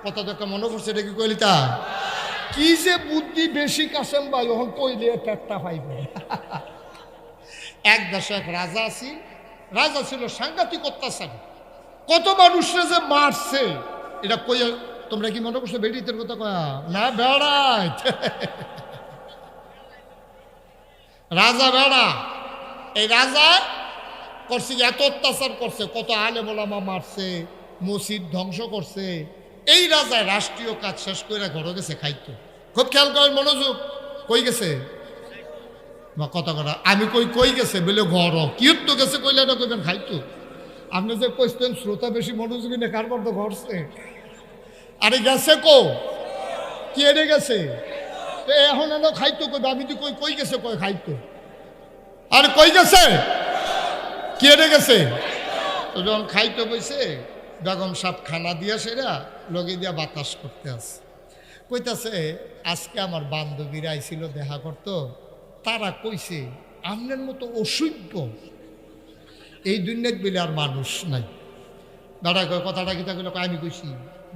কথা তো একটা মনে করছে, এটা কি কইলি তা কি যে বুদ্ধি বেশি কাসেম ভাই, ওখান কইলে পেটটা পাইবে। এক দেশে এক রাজা আছি, রাজা ছিল সাংঘাতিক অত্যাচারী, কত মানুষরা যে মারছে। এটা কই তোমরা কি মনে করছো বেড়িতের কথা কয়া না? বেড়াই রাজা বেড়া, এই রাজা করছে এত অত্যাচার করছে, কত আলেম ওলামা মারছে, মসজিদ ধ্বংস করছে। এই রাজা রাষ্ট্রীয় কাজ শেষ করে ঘরে গেছে খাইতো। খুব খেয়াল করেন, মনোযোগ। কই গেছে বা কথা কথা আমি কই গেছে বলে ঘর কি তো গেছে কইলে না কইবেন খাইতো। আপনি যে কইতেন শ্রোতা বেশি মনোযোগী না, কারবার তো ঘরছে। আরে গেছে কো কি এড়ে গেছে, তো এখন এনে খাইতো কইবে। আমি তো কই গেছে কই খাইতো। আরে কই গেছে কি এড়ে গেছে। তো যখন খাইতে বইছে, বেগম সাহেব খানা দিয়া সেরা লগে দিয়া বাতাস করতে আছে, কইতাছে আজকে আমার বান্ধবীরা আইছিল দেখা করতো, তারা কইছে আমনের মতো অসভ্য এই দুনিয়াত বলে আর মানুষ নাই। দাদা কয় কথাটা কিতা কইল, আমি কইছি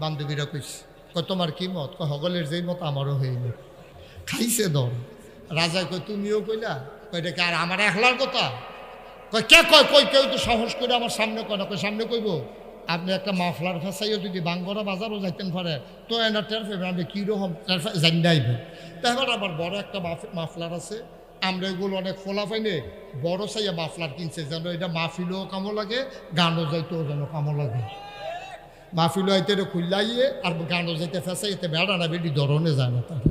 বান্ধবীরা কইছি। কয় তোমার কি মত? কয় হগলের যেই মত আমারও হইল। খাইছে দর। রাজা কয় তুমিও কইলা? কয় দেখে আর আমার একলার কথা। কয় কে কয়? কই কেউ তো সাহস করে আমার সামনে কয় না। কয় সামনে কইব? আপনি একটা মাফলার ফেসাইও যদি বাঙ্গরা বাজারও যাইতেন পারে তো এনার টের পাইবেন আপনি কীরকম জানি আইবেন। তারপর আমার বড় একটা মাফলার আছে, আমরা এগুলো অনেক ফোলা পাইনে বড় চাইয়া মাফলার কিনছে, যেন এটা মাহফিলও কামো লাগে, গানও যাইতেও যেন কামো লাগে। মাহফিলও আইতে খুললাইয়ে আর গানও যাইতে ফেসাইতে বেড়া না বেডি ধরনে যায় না। তার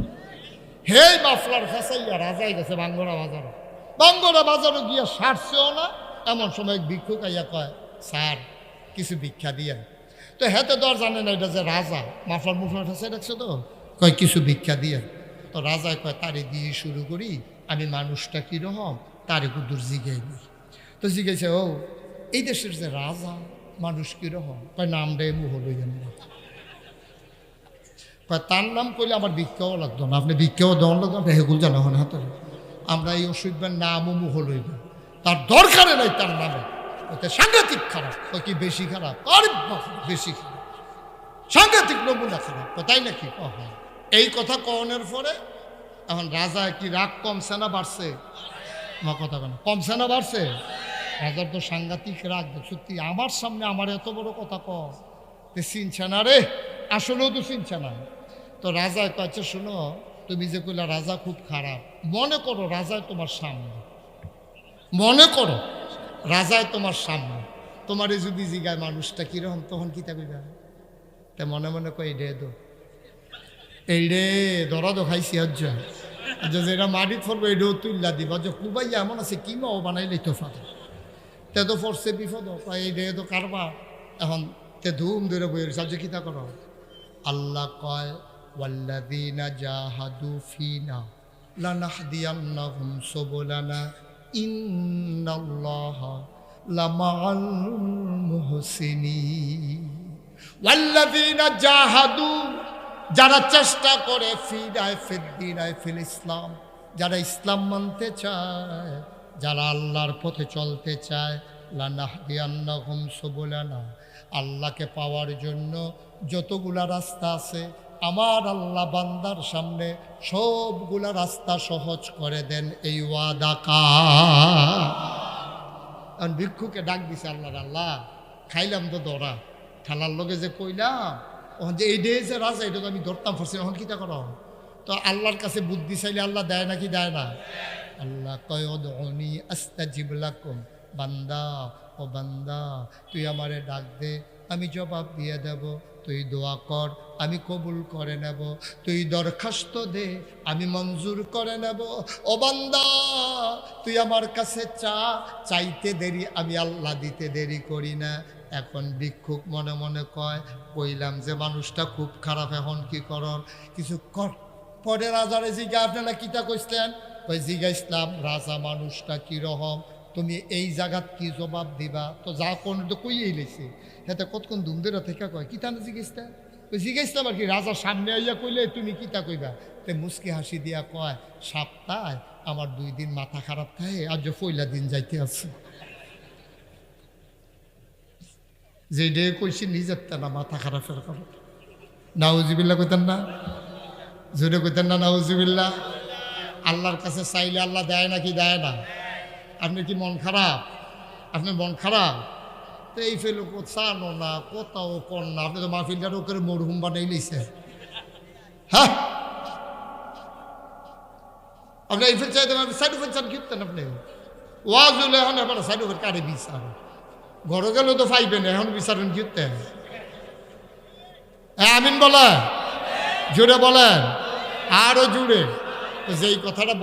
হে মাফলার ফেসাইয়া রাজাই গেছে বাঙ্গরা বাজারও। বাঙ্গরা বাজারও গিয়া সারছেও না। এমন সময় ভিক্ষুক আইয়া কয় স্যার কিছু ভিক্ষা দিয়ে। তো হেতে তো আর জানে না এটা যে রাজা, মাফলার মুফলার ফেসে রাখছে, তো কয় কিছু ভিক্ষা দিয়ে। তো রাজায় কয় তারে দিয়ে শুরু করি, আমি মানুষটা কীরকম তারে কুদুর জিগাই নি। তো জিগাইছে ও এই দেশের যে রাজা মানুষ কীরকম? কয় নামটা মুহ লইবেন না। কয় তার নাম কইলে আমার ভিক্ষাও লাগতো না, আপনি ভিক্ষাও দেওয়ার লাগতো না, হেগুল জানা হন হাতের। আমরা এই অসুবিধার নামও মুহ লইবেন, তার দরকারে নাই তার নামে। ওতে সাংঘাতিক খারাপ। কয় কি বেশি খারাপ? আরে বেশি খারাপ, সাংঘাতিক নমুনা খারাপ। তাই নাকি? এই কথা কনের পরে এখন রাজা কি রাগ কমছে না বাড়ছে? আমার কথা কেন কমছে না বাড়ছে? রাজার তো সাংঘাতিক রাগ। সত্যি আমার সামনে আমার এত বড় কথা কে চিনছে না রে, আসলেও তো চিনছে না। তো রাজা কয়েছে শোনো, তুমি যে কইলা রাজা খুব খারাপ, মনে করো রাজায় তোমার সামনে, মনে করো রাজায় তোমার সামনে, তোমার যদি জিগায় মানুষটা কিরকম, তখন কি তা কইবা? তা মনে মনে কয় এই রে ধরা তো খাইছি হজ্জ, যেটা মাটিত ফরবো এটাও তুল্লা দিবা, যে কুবাইয়া এমন আছে কি মাও বানাইলে তো ফাঁকা, তে তো ফরছে বিপদ। এই রে তো কারবা। এখন তে ধুম ধরে বই যে কিতা করো। আল্লাহ কয় ওয়াল্লাযীনা জাহাদু ফিনা লানাহদিয়ান্নাহুম সুবুলানা ইন্নাল্লাহা লামাআল মুহসিনিন। ওয়াল্লাযীনা জাহাদু, যারা চেষ্টা করে, ফিনায় ফিদ্দিনায় ফিল ইসলাম, যারা ইসলাম মানতে চায়, যারা আল্লাহর পথে চলতে চায়, লানাহদিয়ান্নাহুম সুবুলানা, আল্লাহকে পাওয়ার জন্য যতগুলা রাস্তা আছে আমার আল্লাহ বান্দার সামনে সবগুলা রাস্তা সহজ করে দেন, এই ওয়াদা কার। ভিক্ষুকে ডাক দিছে আল্লাহর, আল্লাহ খাইলাম তো ধরা, ঠালার লগে যে কইলাম ওখান যে এই ডে যে রাজা, এটা তো আমি ধরতাম ফারছি, এখন কিতা করো? তো আল্লাহর কাছে বুদ্ধি চাইলে আল্লাহ দেয় নাকি দেয় না? আল্লাহ কয় উদউনি আস্তাজিব লাকুম, বান্দা ও বান্দা তুই আমারে ডাক দে, আমি জবাব দিয়ে দেব। তুই দোয়া কর, আমি কবুল করে নেব। তুই দরখাস্ত দে, আমি মঞ্জুর করে নেব। ও বান্দা তুই আমার কাছে চাইতে দেরি, আমি আল্লাহ দিতে দেরি করি না। এখন ভিক্ষুক মনে মনে কয় কইলাম যে মানুষটা খুব খারাপ, এখন কি করন? কিছু কর। পরে রাজারে জিগা আপনারা কিতা কইসলেন? কই জিগাইছিলাম রাজা মানুষটা কীরকম, তুমি এই জায়গাত কি জবাব দিবা? তো যা কোন তো কইয়েই লেছে, হেতে কতক্ষণ ধুমধেরা থেকে কয় কিতা না জিজ্ঞেসটা? ওই জিজ্ঞেসলাম আর কি, রাজা সামনে আইয়া কইলে তুমি কিতা কইবা? তে মুস্কি হাসি দিয়া কয় সপ্তাহে আমার 2 দিন মাথা খারাপ খায়, আজ পয়লা দিন যাইতে আছে। যে ডে কইছি নিজের তা না মাথা খারাপের কারণ। নাউজুবিল্লাহ কইতেন না? জোরে কইতেন না নাউজুবিল্লাহ? আল্লাহর কাছে চাইলে আল্লাহ দেয় নাকি দেয় না? আপনি কি মন খারাপ? আপনার মন খারাপ? তো এই ফেলো চানো না, কোথাও কর না, আপনি তো মাহফিলটারও করে মরহুম বানাই লইছে। হ্যাঁ, আপনি এই ফেল চাইতেন, আপনি সাইড ফেল চান কিনতেন আপনি। ওয়াজ হলে এখন আবার সাইড ওভার কারে বিচার, ঘরে গেলেও তো পাইবেন, এখন বিচারেন কিনতেন। হ্যাঁ আমিন বলেন, জুড়ে বলেন, আরো জুড়ে। যেই কথাটা